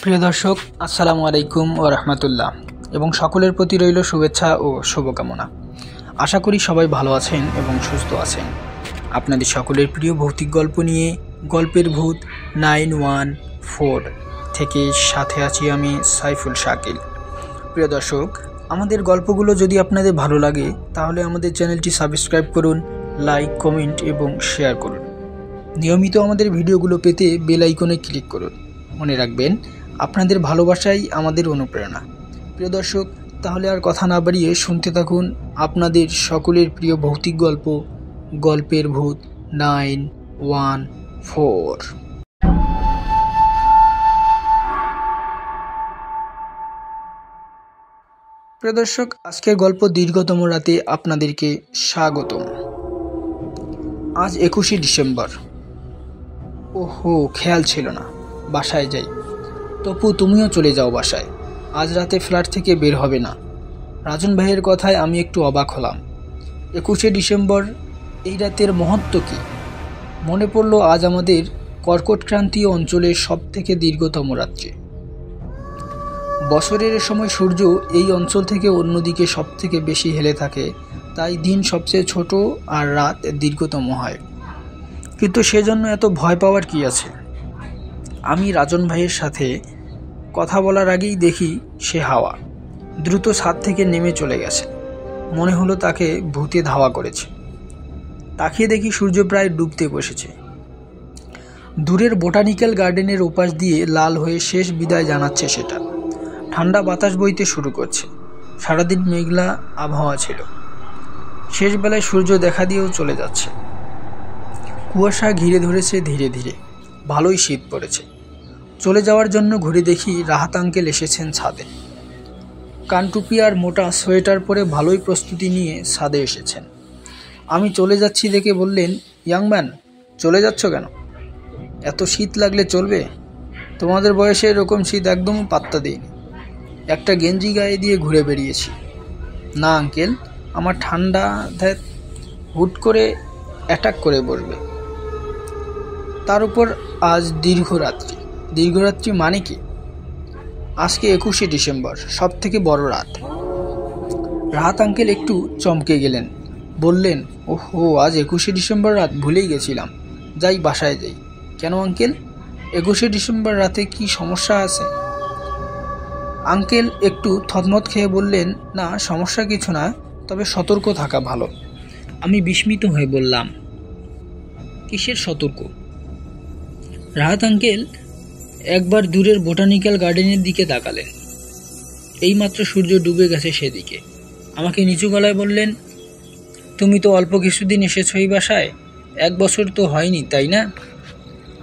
প্রিয় দর্শক, আসসালামু আলাইকুম ও রহমতুল্লাহ এবং সকলের প্রতি রইল শুভেচ্ছা ও শুভকামনা। আশা করি সবাই ভালো আছেন এবং সুস্থ আছেন। আপনাদের সকলের প্রিয় ভৌতিক গল্প নিয়ে গল্পের ভূত 914 থেকে সাথে আছি আমি সাইফুল শাকিল। প্রিয় দর্শক, আমাদের গল্পগুলো যদি আপনাদের ভালো লাগে তাহলে আমাদের চ্যানেলটি সাবস্ক্রাইব করুন, লাইক, কমেন্ট এবং শেয়ার করুন। নিয়মিত আমাদের ভিডিওগুলো পেতে বেল আইকনে ক্লিক করুন। মনে রাখবেন, আপনাদের ভালোবাসাই আমাদের অনুপ্রেরণা। প্রিয় দর্শক, তাহলে আর কথা না বাড়িয়ে শুনতে থাকুন আপনাদের সকলের প্রিয় ভৌতিক গল্প, গল্পের ভূত 914। প্রিয় দর্শক, আজকের গল্প দীর্ঘতম রাতে আপনাদেরকে স্বাগতম। আজ 21শে ডিসেম্বর। ওহো, খেয়াল ছিল না। বাসায় যাই। তপু, তুমিও চলে যাও বাসায়। আজ রাতে ফ্ল্যাট থেকে বের হবে না। রাজন ভাইয়ের কথায় আমি একটু অবাক হলাম। 21শে ডিসেম্বর, এই রাতের মহত্ব কী? মনে পড়ল আজ আমাদের কর্কটক্রান্তীয় অঞ্চলের সবথেকে দীর্ঘতম রাত্রি। বছরের সময় সূর্য এই অঞ্চল থেকে অন্যদিকে সবথেকে বেশি হেলে থাকে, তাই দিন সবচেয়ে ছোট আর রাত দীর্ঘতম হয়। কিন্তু সেজন্য এত ভয় পাওয়ার কী আছে? আমি রাজন ভাইয়ের সাথে কথা বলার আগেই দেখি সে হাওয়া দ্রুত ছাদ থেকে নেমে চলে গেছে। মনে হলো তাকে ভূতে ধাওয়া করেছে। তাকিয়ে দেখি সূর্য প্রায় ডুবতে বসেছে। দূরের বোটানিক্যাল গার্ডেনের ওপাশ দিয়ে লাল হয়ে শেষ বিদায় জানাচ্ছে সেটা। ঠান্ডা বাতাস বইতে শুরু করছে। সারাদিন মেঘলা আবহাওয়া ছিল। শেষ বেলায় সূর্য দেখা দিয়েও চলে যাচ্ছে। কুয়াশা ঘিরে ধরেছে ধীরে ধীরে। ভালোই শীত পড়েছে। চলে যাওয়ার জন্য ঘুরে দেখি রাহাত আঙ্কেল এসেছেন ছাদে। কানটুপি আর মোটা সোয়েটার পরে ভালোই প্রস্তুতি নিয়ে ছাদে এসেছেন। আমি চলে যাচ্ছি দেখে বললেন, ইয়াং ম্যান, চলে যাচ্ছ কেন? এত শীত লাগলে চলবে? তোমাদের বয়সে এরকম শীত একদম পাত্তা দিইনি। একটা গেঞ্জি গায়ে দিয়ে ঘুরে বেরিয়েছি। না আঙ্কেল, আমার ঠান্ডা হুট করে অ্যাটাক করে বসবে। তার উপর আজ দীর্ঘরাত্রি। দীর্ঘরাত্রি মানে কি? আজকে 21শে ডিসেম্বর, সব থেকে বড় রাত। রাহাত আঙ্কেল একটু চমকে গেলেন। বললেন, ওহো, আজ 21শে ডিসেম্বর রাত, ভুলেই গেছিলাম। যাই, বাসায় যাই। কেন আঙ্কেল? 21শে ডিসেম্বর রাতে কি সমস্যা আছে? আঙ্কেল একটু থতমত খেয়ে বললেন, না, সমস্যা কিছু না, তবে সতর্ক থাকা ভালো। আমি বিস্মিত হয়ে বললাম, কিসের সতর্ক? রাহাত আঙ্কেল একবার দূরের বোটানিক্যাল গার্ডেনের দিকে তাকালেন। এইমাত্র সূর্য ডুবে গেছে সেদিকে। আমাকে নিচু গলায় বললেন, তুমি তো অল্প কিছুদিন এসেছো এই বাসায়, 1 বছর তো হয়নি, তাই না?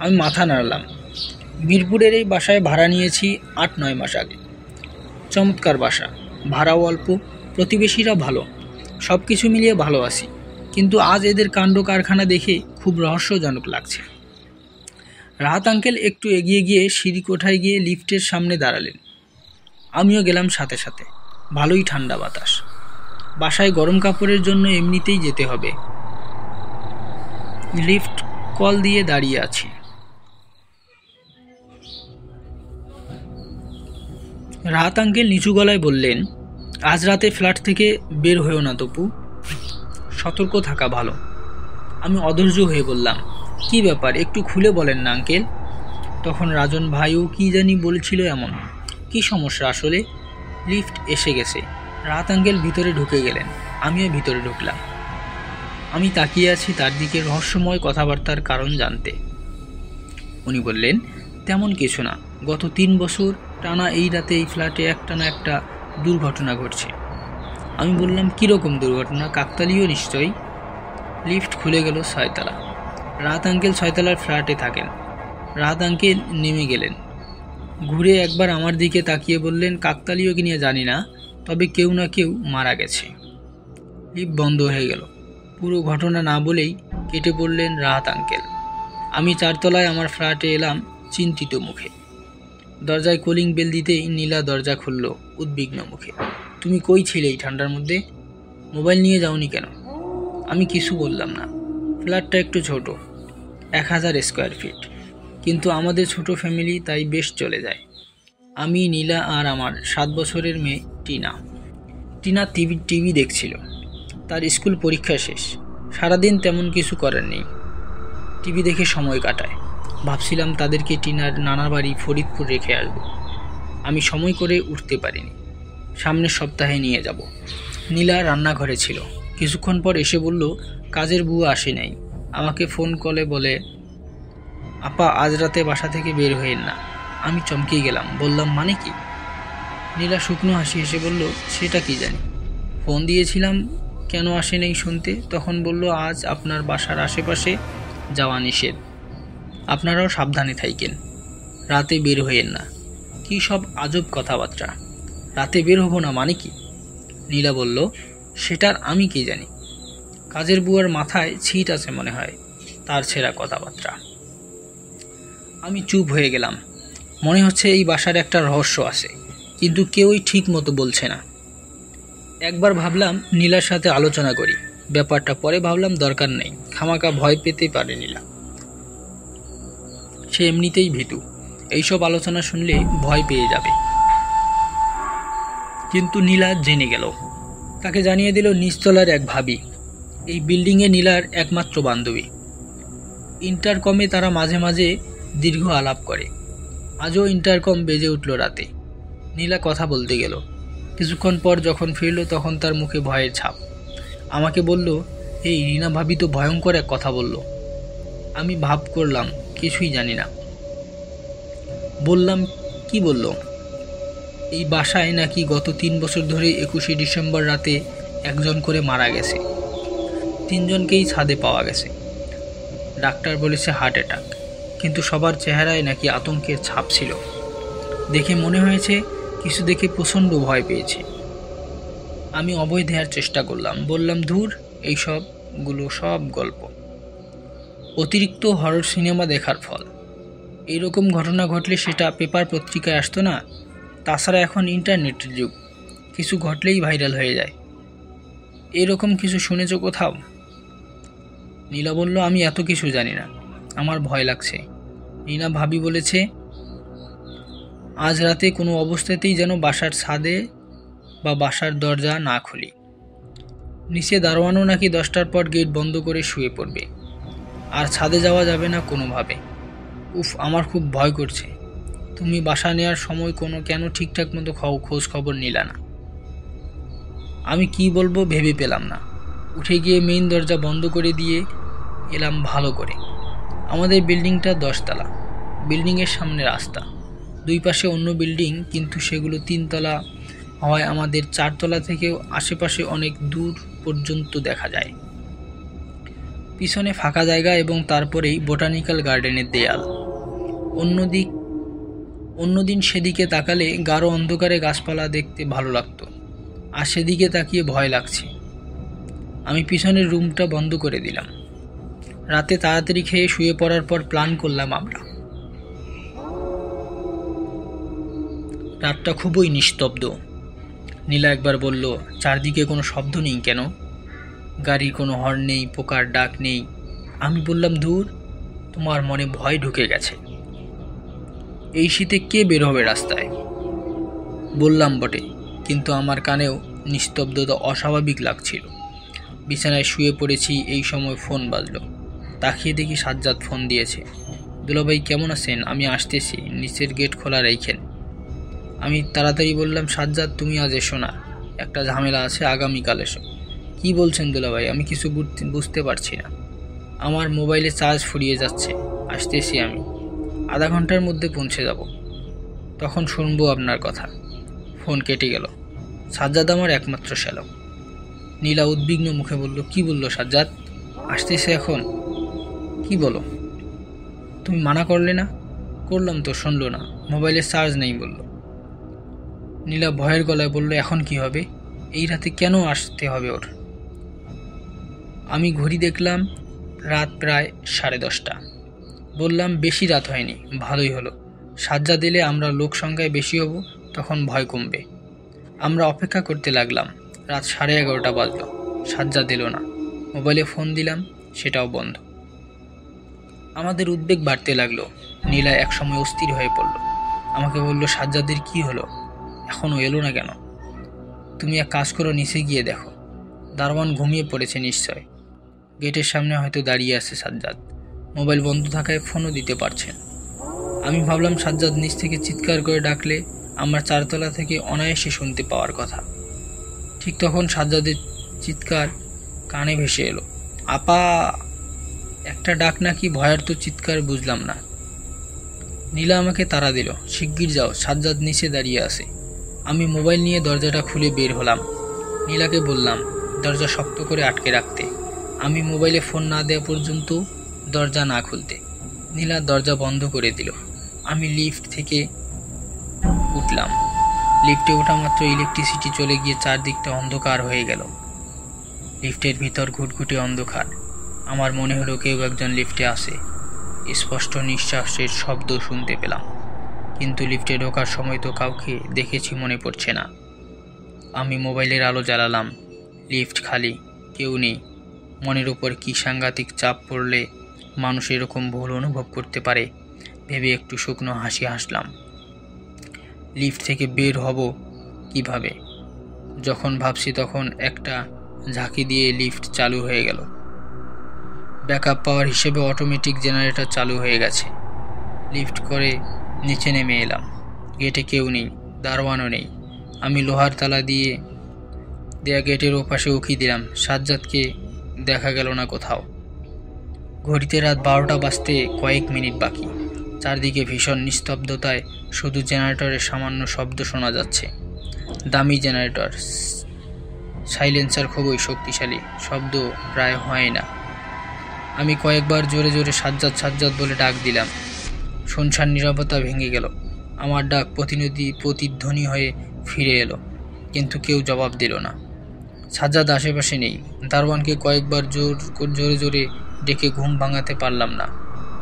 আমি মাথা নাড়লাম। মিরপুরের এই বাসায় ভাড়া নিয়েছি 8-9 মাস আগে। চমৎকার বাসা, ভাড়াও অল্প, প্রতিবেশীরা ভালো, সব কিছু মিলিয়ে ভালো আছি। কিন্তু আজ এদের কাণ্ড কারখানা দেখে খুব রহস্যজনক লাগছে। রাহাত আঙ্কেল একটু এগিয়ে গিয়ে সিঁড়ি কোঠায় গিয়ে লিফটের সামনে দাঁড়ালেন। আমিও গেলাম সাথে সাথে। ভালোই ঠান্ডা বাতাস। বাসায় গরম কাপড়ের জন্য এমনিতেই যেতে হবে। লিফট কল দিয়ে দাঁড়িয়ে আছি। রাহাত আঙ্কেল নিচু গলায় বললেন, আজ রাতে ফ্ল্যাট থেকে বের হয়েও না তপু, সতর্ক থাকা ভালো। আমি অধৈর্য হয়ে বললাম, কি ব্যাপার, একটু খুলে বলেন না আঙ্কেল। তখন রাজন ভাইও কি জানি বলছিল এমন। কি সমস্যা আসলে? লিফট এসে গেছে। রাহাত আঙ্কেল ভিতরে ঢুকে গেলেন। আমিও ভিতরে ঢুকলাম। আমি তাকিয়ে আছি তার দিকে রহস্যময় কথাবার্তার কারণ জানতে। উনি বললেন, তেমন কিছু না, গত 3 বছর টানা এই রাতে এই ফ্ল্যাটে একটা না একটা দুর্ঘটনা ঘটছে। আমি বললাম, কীরকম দুর্ঘটনা? কাকতালীয় নিশ্চয়ই। লিফট খুলে গেল 6 তলা। রাহাত আঙ্কেল 6 তলার ফ্ল্যাটে থাকেন। রাহাত আঙ্কেল নেমে গেলেন। ঘুরে একবার আমার দিকে তাকিয়ে বললেন, কাকতালীয় কি নিয়ে জানি না, তবে কেউ না কেউ মারা গেছে। লিফট বন্ধ হয়ে গেল। পুরো ঘটনা না বলেই কেটে পড়লেন রাহাত আঙ্কেল। আমি 4 তলায় আমার ফ্ল্যাটে এলাম চিন্তিত মুখে। দরজায় কলিং বেল দিতেই নীলা দরজা খুলল উদ্বিগ্ন মুখে। তুমি কই ছিলে এই ঠান্ডার মধ্যে? মোবাইল নিয়ে যাওনি কেন? আমি কিছু বললাম না। ফ্ল্যাটটা একটু ছোট, 1000 স্কোয়ার ফিট, কিন্তু আমাদের ছোট ফ্যামিলি, তাই বেশ চলে যায়। আমি, নীলা আর আমার 7 বছরের মেয়ে টিনা। টিনা টিভি দেখছিল। তার স্কুল পরীক্ষা শেষ, সারাদিন তেমন কিছু করার নেই, টিভি দেখে সময় কাটায়। ভাবছিলাম তাদেরকে টিনার নানার বাড়ি ফরিদপুর রেখে আসবো। আমি সময় করে উঠতে পারিনি। সামনের সপ্তাহে নিয়ে যাব। নীলা রান্নাঘরে ছিল। কিছুক্ষণ পর এসে বলল কাজের বুয়া আসে নাই। আমাকে ফোন কলে বলে, আপা আজ রাতে বাসা থেকে বের হইেন না। আমি চমকে গেলাম, বললাম মানে কি? নীলা শুকনো হাসি হেসে বলল, সেটা কি জানি। ফোন দিয়েছিলাম কেন আসে নাই শুনতে, তখন বলল আজ আপনার বাসার আশেপাশে যাওয়া নিষেধ, আপনারাও সাবধানে থাকেন, রাতে বের হইেন না। কি সব আজব কথাবার্তা, রাতে বের হব না মানে কি? নীলা বলল, সেটার আমি কি জানি। কাজের বুয়ার মাথায় ছিট আছে মনে হয়, তার ছেঁড়া কথাবার্তা। আমি চুপ হয়ে গেলাম। মনে হচ্ছে এই বাসার একটা রহস্য আছে, কিন্তু কেউই ঠিক মতো বলছে না। একবার ভাবলাম নীলার সাথে আলোচনা করি ব্যাপারটা, পরে ভাবলাম দরকার নেই, খামাকা ভয় পেতে পারে নীলা। সে এমনিতেই ভীতু, এইসব আলোচনা শুনলে ভয় পেয়ে যাবে। কিন্তু নীলা জেনে গেল। তাকে জানিয়ে দিল নিচতলার এক ভাবি, এই বিল্ডিংয়ে নীলার একমাত্র বান্ধবী। ইন্টারকমে তারা মাঝে মাঝে দীর্ঘ আলাপ করে। আজও ইন্টারকম বেজে উঠল রাতে। নীলা কথা বলতে গেল। কিছুক্ষণ পর যখন ফিরল তখন তার মুখে ভয়ের ছাপ। আমাকে বলল, এই রিনা ভাবি তো ভয়ঙ্কর এক কথা বলল। আমি ভাব করলাম কিছুই জানি না। বললাম, কি বলল? এই বাসায় নাকি গত 3 বছর ধরে 21শে ডিসেম্বর রাতে একজন করে মারা গেছে। 3 জনকেই ছাদে পাওয়া গেছে। ডাক্তার বলেছে হার্ট অ্যাটাক, কিন্তু সবার চেহারায় নাকি আতঙ্কের ছাপ ছিল। দেখে মনে হয়েছে কিছু দেখে প্রচণ্ড ভয় পেয়েছে। আমি অভয় দেওয়ার চেষ্টা করলাম, বললাম ধুর, এইসবগুলো সব গল্প, অতিরিক্ত হরর সিনেমা দেখার ফল। এইরকম ঘটনা ঘটলে সেটা পেপার পত্রিকায় আসতো না। তাছাড়া এখন ইন্টারনেটের যুগ, কিছু ঘটলেই ভাইরাল হয়ে যায়। এরকম কিছু শুনেছ কোথাও? নীলা বলল, আমি এত কিছু জানি না, আমার ভয় লাগছে। নীলা ভাবি বলেছে আজ রাতে কোনো অবস্থাতেই যেন বাসার ছাদে বা বাসার দরজা না খুলি। নিচে দারোয়ানও নাকি 10টার পর গেট বন্ধ করে শুয়ে পড়বে, আর ছাদে যাওয়া যাবে না কোনোভাবে। উফ, আমার খুব ভয় করছে। তুমি বাসা নেওয়ার সময় কেন ঠিকঠাক মতো খোঁজ খবর নিলা না? আমি কি বলবো ভেবে পেলাম না। উঠে গিয়ে মেইন দরজা বন্ধ করে দিয়ে এলাম ভালো করে। আমাদের বিল্ডিংটা 10 তলা। বিল্ডিংয়ের সামনে রাস্তা, 2 পাশে অন্য বিল্ডিং, কিন্তু সেগুলো 3 তলা হওয়ায় আমাদের 4 তলা থেকেও আশেপাশে অনেক দূর পর্যন্ত দেখা যায়। পিছনে ফাঁকা জায়গা এবং তারপরেই বোটানিক্যাল গার্ডেনের দেয়াল। অন্যদিন সেদিকে তাকালে গাঢ় অন্ধকারে গাছপালা দেখতে ভালো লাগতো, আর সেদিকে তাকিয়ে ভয় লাগছে। আমি পিছনের রুমটা বন্ধ করে দিলাম। রাতে তাড়াতাড়ি খেয়ে শুয়ে পড়ার পর প্ল্যান করলাম আমরা। রাতটা খুবই নিস্তব্ধ। নীলা একবার বলল, চারদিকে কোনো শব্দ নেই কেন? গাড়ির কোনো হর্ন নেই, পোকার ডাক নেই। আমি বললাম, ধুর, তোমার মনে ভয় ঢুকে গেছে। এই শীতে কে বের হবে রাস্তায়? বললাম বটে, কিন্তু আমার কানেও নিস্তব্ধতা অস্বাভাবিক লাগছিল। বিছানায় শুয়ে পড়েছি, এই সময় ফোন বাজলো। তাকিয়ে দেখি সাজ্জাদ ফোন দিয়েছে। দুলাভাই কেমন আছেন? আমি আসতেছি, নিচের গেট খোলা রেখেন। আমি তাড়াতাড়ি বললাম, সাজ্জাদ তুমি আজ এসো না, একটা ঝামেলা আছে, আগামীকাল এসো। কি বলছেন দুলাভাই? আমি কিছু বুঝতে পারছি না। আমার মোবাইলে চার্জ ফুরিয়ে যাচ্ছে, আসতেছি আমি, আধা ঘন্টার মধ্যে পৌঁছে যাব, তখন শুনবো আপনার কথা। ফোন কেটে গেল। সাজ্জাদ আমার একমাত্র শ্যালক। নীলা উদ্বিগ্ন মুখে বলল, কি বললো সাজ্জাদ? আসতেছে এখন? কি বলো? তুমি মানা করলে না? করলাম তো, শুনলো না, মোবাইলে চার্জ নেই বলল। নীলা ভয়ের গলায় বলল, এখন কি হবে? এই রাতে কেন আসতে হবে ওর? আমি ঘড়ি দেখলাম, রাত প্রায় 10:30। বললাম, বেশি রাত হয়নি, ভালোই হলো। সাজ্জাদ এলে আমরা লোক সংখ্যায় বেশি হব, তখন ভয় কমবে। আমরা অপেক্ষা করতে লাগলাম। রাত 11:30 বাজল, সাজ্জাদ এলো না। মোবাইলে ফোন দিলাম, সেটাও বন্ধ। আমাদের উদ্বেগ বাড়তে লাগলো। নীলা একসময় অস্থির হয়ে পড়ল। আমাকে বলল, সাজ্জাদের কি হলো, এখনও এলো না কেন? তুমি এক কাজ করো, নিচে গিয়ে দেখো। দারোয়ান ঘুমিয়ে পড়েছে নিশ্চয়। গেটের সামনে হয়তো দাঁড়িয়ে আছে সাজ্জাদ। মোবাইল বন্ধ থাকায় ফোনও দিতে পারছেন। আমি ভাবলাম সাজ্জাদ নিচ থেকে চিৎকার করে ডাকলে আমার 4তলা থেকে অনায়াসে শুনতে পাওয়ার কথা। ঠিক তখন সাজ্জাদের চিৎকার কানে ভেসে এলো। আপা! একটা ডাক নাকি ভয়ার্ত চিৎকার বুঝলাম না। নীলা আমাকে তাড়া দিল, শিগগির যাও, সাজ্জাদ নিচে দাঁড়িয়ে আছে। আমি মোবাইল নিয়ে দরজাটা খুলে বের হলাম। নীলাকে বললাম দরজা শক্ত করে আটকে রাখতে, আমি মোবাইলে ফোন না দেওয়া পর্যন্ত দরজা না খুলতে। নীলা দরজা বন্ধ করে দিল। আমি লিফট থেকে উঠলাম। লিফটে ওঠা মাত্র ইলেকট্রিসিটি চলে গিয়ে চারদিকটা অন্ধকার হয়ে গেল। লিফটের ভিতর ঘুটঘুটে অন্ধকার। আমার মনে হলো কেউ একজন লিফটে আসে। স্পষ্ট নিঃশ্বাসের শব্দ শুনতে পেলাম, কিন্তু লিফটে ঢোকার সময় তো কাউকে দেখেছি মনে পড়ছে না। আমি মোবাইলের আলো জ্বালালাম। লিফট খালি, কেউ নেই। মনের উপর কি সাংঘাতিক চাপ পড়লে মানুষ এরকম ভুল অনুভব করতে পারে ভেবে একটু শুকনো হাসি হাসলাম। লিফট থেকে বের হব কিভাবে যখন ভাবছি, তখন একটা ঝাঁকি দিয়ে লিফট চালু হয়ে গেল। ব্যাকআপ পাওয়ার হিসেবে অটোমেটিক জেনারেটর চালু হয়ে গেছে। লিফট করে নিচে নেমে এলাম। গেটে কেউ নেই, দারোয়ানও নেই। আমি লোহার তালা দিয়ে দেয়া গেটের ওপাশে উকি দিলাম। সাজ্জাদকে দেখা গেল না কোথাও। ঘড়িতে রাত 12টা বাজতে কয়েক মিনিট বাকি। চারদিকে ভীষণ নিস্তব্ধতায় শুধু জেনারেটরের সামান্য শব্দ শোনা যাচ্ছে। দামি জেনারেটর, সাইলেন্সার খুবই শক্তিশালী, শব্দ প্রায় হয় না। আমি কয়েকবার জোরে জোরে সাজ্জাদ সাজ্জাদ বলে ডাক দিলাম। শুনশান নীরবতা ভেঙে গেল। আমার ডাক প্রতিধ্বনি হয়ে ফিরে এলো, কিন্তু কেউ জবাব দিল না। সাজ্জাদ আশেপাশে নেই। দারোয়ানকে কয়েকবার জোরে জোরে ডেকে ঘুম ভাঙাতে পারলাম না।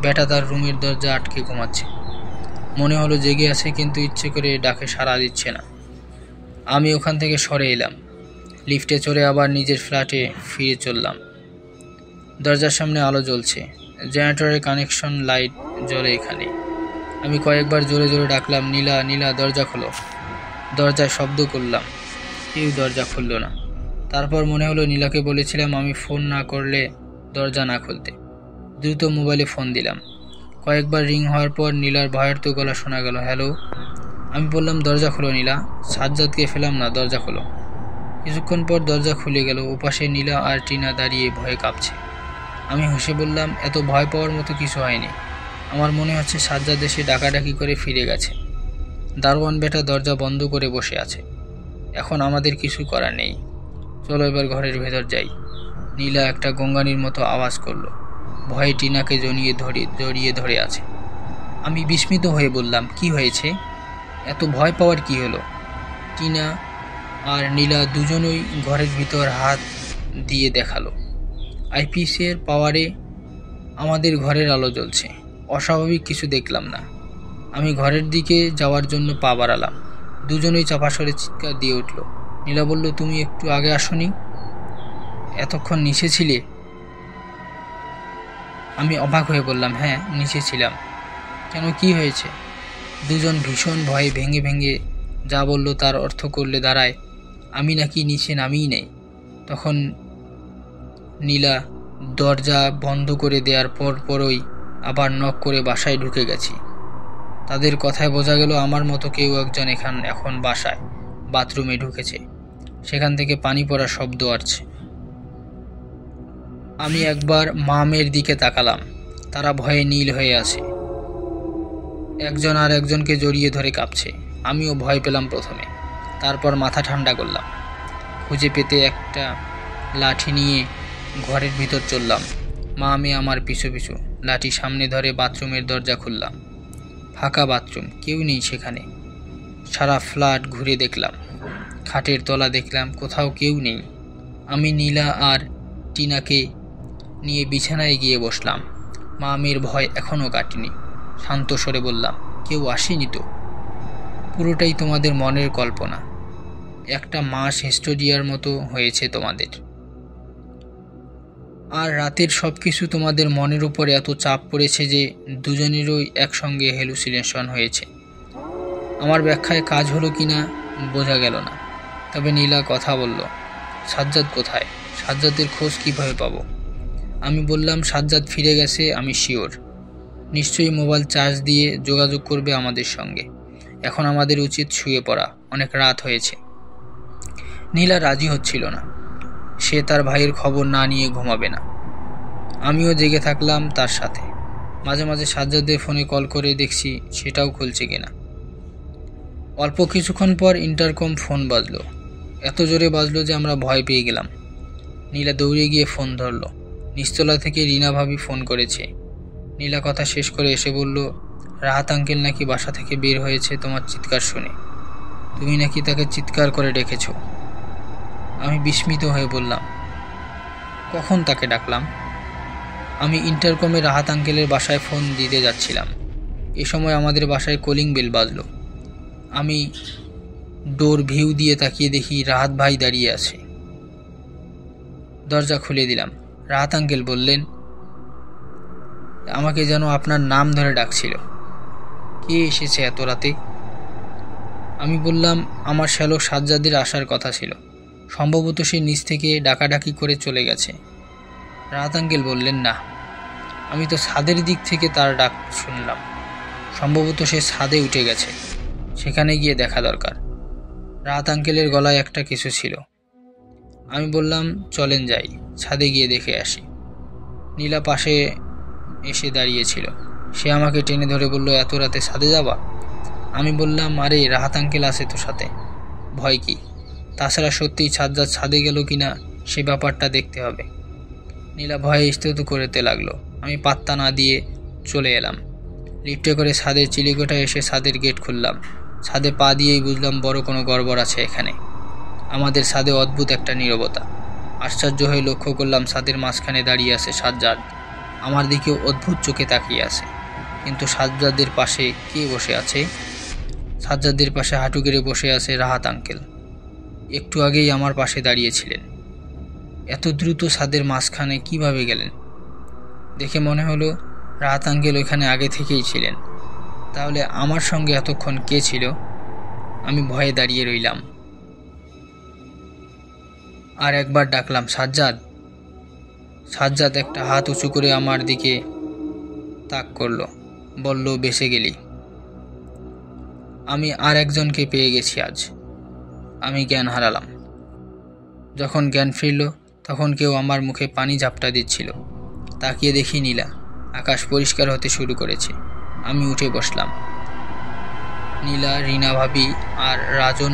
বেটা তার রুমের দরজা আটকে ঘুমাচ্ছে। মনে হলো জেগে আছে, কিন্তু ইচ্ছে করে ডাকে সাড়া দিচ্ছে না। আমি ওখান থেকে সরে এলাম। লিফটে চড়ে আবার নিজের ফ্ল্যাটে ফিরে চললাম। দরজার সামনে আলো জ্বলছে, জেনারেটরের কানেকশন লাইট জ্বলে এখানে। আমি কয়েকবার জোরে জোরে ডাকলাম, নীলা নীলা, দরজা খোলো। দরজায় শব্দ করলাম, কেউ দরজা খুলল না। তারপর মনে হলো নীলাকে বলেছিলাম আমি ফোন না করলে দরজা না খুলতে। দ্রুত মোবাইলে ফোন দিলাম। কয়েকবার রিং হওয়ার পর নীলার ভয়ার্ত গলা শোনা গেল, হ্যালো। আমি বললাম, দরজা খোলো নীলা, সাজ্জাদকে ফেলাম না, দরজা খোলো। কিছুক্ষণ পর দরজা খুলে গেল। ওপাশে নীলা আর টিনা দাঁড়িয়ে ভয়ে কাঁপছে। আমি হেসে বললাম, এত ভয় পাওয়ার মতো কিছু হয়নি। আমার মনে হচ্ছে সাজ্জাদ এসে ডাকাডাকি করে ফিরে গেছে। দারোয়ান বেটা দরজা বন্ধ করে বসে আছে। এখন আমাদের কিছু করার নেই। চলো এবার ঘরের ভেতর যাই। নীলা একটা গঙ্গানির মতো আওয়াজ করলো। ভয়ে টিনাকে জড়িয়ে ধরে আছে। আমি বিস্মিত হয়ে বললাম, কি হয়েছে? এত ভয় পাওয়ার কি হলো? টিনা আর নীলা দুজনই ঘরের ভিতর হাত দিয়ে দেখালো। আইপিএসের পাওয়ারে আমাদের ঘরের আলো জ্বলছে। অস্বাভাবিক কিছু দেখলাম না। আমি ঘরের দিকে যাওয়ার জন্য পা বাড়ালাম। দুজনেই চাপা স্বরে চিৎকার দিয়ে উঠল। নীলা বলল, তুমি একটু আগে আসোনি? এতক্ষণ নিচে ছিলে? আমি অবাক হয়ে বললাম, হ্যাঁ নিচে ছিলাম। কেন, কি হয়েছে? দুজন ভীষণ ভয়ে ভেঙে ভেঙে যা বলল তার অর্থ করলে দাঁড়ায় আমি নাকি নিচে নামিই নেই। তখন নীলা দরজা বন্ধ করে দেওয়ার পরই আবার নক করে বাসায় ঢুকে গেছি। তাদের কথায় বোঝা গেল আমার মতো কেউ একজন এখন বাসায় বাথরুমে ঢুকেছে। সেখান থেকে পানি পড়ার শব্দ আসছে। আমি একবার মামের দিকে তাকালাম। তারা ভয়ে নীল হয়ে আছে। একজন আর একজনকে জড়িয়ে ধরে কাঁপছে। আমিও ভয় পেলাম প্রথমে, তারপর মাথা ঠান্ডা করলাম। খুঁজে পেতে একটা লাঠি নিয়ে ঘরের ভিতর চললাম। মা আমি আমার পিছু পিছু লাঠি সামনে ধরে বাথরুমের দরজা খুললাম। ফাঁকা বাথরুম, কেউ নেই সেখানে। সারা ফ্ল্যাট ঘুরে দেখলাম। খাটের তলা দেখলাম, কোথাও কেউ নেই। আমি নীলা আর টিনাকে নিয়ে বিছানায় গিয়ে বসলাম। মা মেয়ের ভয় এখনও কাটেনি। শান্ত স্বরে বললাম, কেউ আসেনি তো? পুরোটাই তোমাদের মনের কল্পনা। একটা মাস হিস্টোরিয়ার মতো হয়েছে তোমাদের। আর রাতের সব কিছু তোমাদের মনের উপর এত চাপ পড়েছে যে দুজনেরই একসঙ্গে হ্যালুসিনেশন হয়েছে। আমার ব্যাখ্যায় কাজ হলো কিনা বোঝা গেল না। তবে নীলা কথা বলল, সাজ্জাদ কোথায়? সাজ্জাদের খোঁজ কীভাবে পাবো? আমি বললাম, সাজ্জাদ ফিরে গেছে, আমি শিওর। নিশ্চয়ই মোবাইল চার্জ দিয়ে যোগাযোগ করবে আমাদের সঙ্গে। এখন আমাদের উচিত শুয়ে পড়া, অনেক রাত হয়েছে। নীলা রাজি হচ্ছিল না। সে তার ভাইয়ের খবর না নিয়ে ঘুমাবে না। আমিও জেগে থাকলাম তার সাথে। মাঝে মাঝে সাজ্জাদের ফোনে কল করে দেখছি সেটাও খুলছে কিনা। অল্প কিছুক্ষণ পর ইন্টারকম ফোন বাজলো। এত জোরে বাজলো যে আমরা ভয় পেয়ে গেলাম। নীলা দৌড়ে গিয়ে ফোন ধরল। নিচতলা থেকে রিনা ভাবি ফোন করেছে। নীলা কথা শেষ করে এসে বলল, রাহাত আঙ্কেল নাকি বাসা থেকে বের হয়েছে তোমার চিৎকার শুনে। তুমি নাকি তাকে চিৎকার করে ডেকেছ। আমি বিস্মিত হয়ে বললাম, কখন তাকে ডাকলাম? আমি ইন্টারকমে রাহাত আঙ্কেলের বাসায় ফোন দিতে যাচ্ছিলাম। এ সময় আমাদের বাসায় কলিং বেল বাজলো। আমি ডোর ভিউ দিয়ে তাকিয়ে দেখি রাহাত ভাই দাঁড়িয়ে আছে। দরজা খুলে দিলাম। রাহাত আঙ্কেল বললেন, আমাকে যেন আপনার নাম ধরে ডাকছিল। কে এসেছে এত রাতে? আমি বললাম, আমার শ্যালক সাজ্জাদের আসার কথা ছিল, সম্ভবত সে নিচ থেকে ডাকাডাকি করে চলে গেছে। রাহাত আঙ্কেল বললেন, না, আমি তো ছাদের দিক থেকে তার ডাক শুনলাম। সম্ভবত সে ছাদে উঠে গেছে, সেখানে গিয়ে দেখা দরকার। রাহাত আঙ্কেলের গলায় একটা কিছু ছিল। আমি বললাম, চলেন যাই, ছাদে গিয়ে দেখে আসি। নীলা পাশে এসে দাঁড়িয়েছিল। সে আমাকে টেনে ধরে বলল, এত রাতে ছাদে যাবা? আমি বললাম, আরে রাহাত আঙ্কেল আছে তো সাথে, ভয় কি? তাছাড়া সত্যিই সাজ্জাদ ছাদে গেল কিনা সে ব্যাপারটা দেখতে হবে। নীলা ভয়ে স্তব্ধ করতে লাগলো। আমি পাত্তা না দিয়ে চলে এলাম। লিফটে করে ছাদের চিলিকোঠায় এসে ছাদের গেট খুললাম। ছাদে পা দিয়েই বুঝলাম বড় কোনো গড়বড় আছে এখানে। আমাদের ছাদে অদ্ভুত একটা নীরবতা। আশ্চর্য হয়ে লক্ষ্য করলাম ছাদের মাঝখানে দাঁড়িয়ে আছে সাজ্জাদ। আমার দিকেও অদ্ভুত চোখে তাকিয়ে আছে। কিন্তু সাজ্জাদের পাশে কে বসে আছে? সাজ্জাদের পাশে হাঁটু গেড়ে বসে আছে রাহাত আঙ্কেল। একটু আগেই আমার পাশে দাঁড়িয়েছিলেন। এত দ্রুত ছাদের মাঝখানে কিভাবে গেলেন? দেখে মনে হলো রাহাত আঙ্কেল ওইখানে আগে থেকেই ছিলেন। তাহলে আমার সঙ্গে এতক্ষণ কে ছিল? আমি ভয়ে দাঁড়িয়ে রইলাম। আর একবার ডাকলাম, সাজ্জাদ। সাজ্জাদ একটা হাত উঁচু করে আমার দিকে তাক করল, বলল, বেঁচে গেলি। আমি আর একজনকে পেয়ে গেছি আজ। আমি জ্ঞান হারালাম। যখন জ্ঞান ফিরল তখন কেউ আমার মুখে পানি ঝাপটা দিচ্ছিল। তাকিয়ে দেখি নীলা। আকাশ পরিষ্কার হতে শুরু করেছে। আমি উঠে বসলাম। নীলা, রিনা ভাবি আর রাজন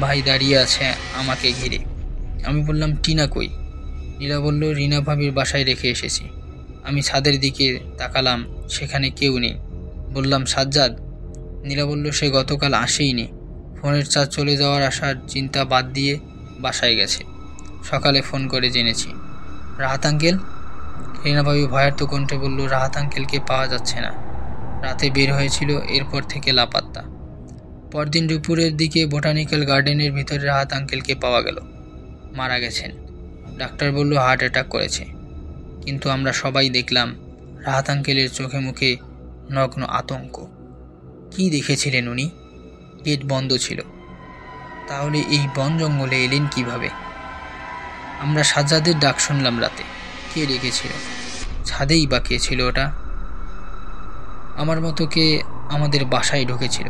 ভাই দাঁড়িয়ে আছে আমাকে ঘিরে। আমি বললাম, টিনা কই? নীলা বলল, রিনা ভাবির বাসায় রেখে এসেছি। আমি ছাদের দিকে তাকালাম, সেখানে কেউ নেই। বললাম, সাজ্জাদ? নীলা বলল, সে গতকাল আসেইনি। ফোনের চার্জ চলে যাওয়ার আসার চিন্তা বাদ দিয়ে বাসায় গেছে। সকালে ফোন করে জেনেছি। রাহাত আঙ্কেল? রিনা ভাবি ভয়ার্ত কণ্ঠে বলল, রাহাত আঙ্কেলকে পাওয়া যাচ্ছে না। রাতে বের হয়েছিল, এরপর থেকে লাপাত্তা। পরদিন দুপুরের দিকে বোটানিক্যাল গার্ডেনের ভিতরে রাহাত আঙ্কেলকে পাওয়া গেল। মারা গেছেন। ডাক্তার বলল হার্ট অ্যাটাক করেছে। কিন্তু আমরা সবাই দেখলাম রাহাত আঙ্কেলের চোখে মুখে নগ্ন আতঙ্ক। কি দেখেছিলেন উনি? গেট বন্ধ ছিল। তাহলে এই বন জঙ্গলে এলেন কিভাবে? আমরা সাজ্জাদের ডাক শুনলাম রাতে। কে ডেকেছিল? ছাদেই বা কে ছিল ওটা? আমার মতো কে আমাদের বাসায় ঢুকেছিল?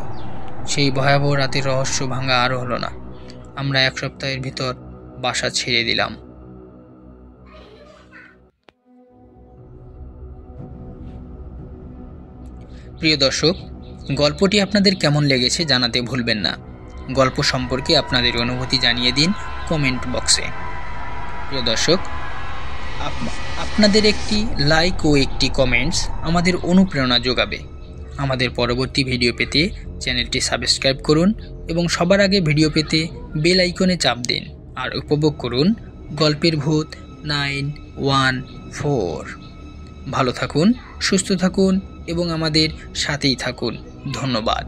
সেই ভয়াবহ রাতের রহস্য ভাঙা আরও হলো না। আমরা 1 সপ্তাহের ভিতর বাসা ছেড়ে দিলাম। প্রিয় দর্শক, গল্পটি আপনাদের কেমন লেগেছে জানাতে ভুলবেন না। গল্প সম্পর্কে আপনাদের অনুভূতি জানিয়ে দিন কমেন্ট বক্সে। প্রিয় দর্শক, আপনাদের একটি লাইক ও একটি কমেন্টস আমাদের অনুপ্রেরণা যোগাবে। আমাদের পরবর্তী ভিডিও পেতে চ্যানেলটি সাবস্ক্রাইব করুন এবং সবার আগে ভিডিও পেতে বেল আইকনে চাপ দিন আর উপভোগ করুন গল্পের ভূত 914। ভালো থাকুন, সুস্থ থাকুন এবং আমাদের সাথেই থাকুন। ধন্যবাদ।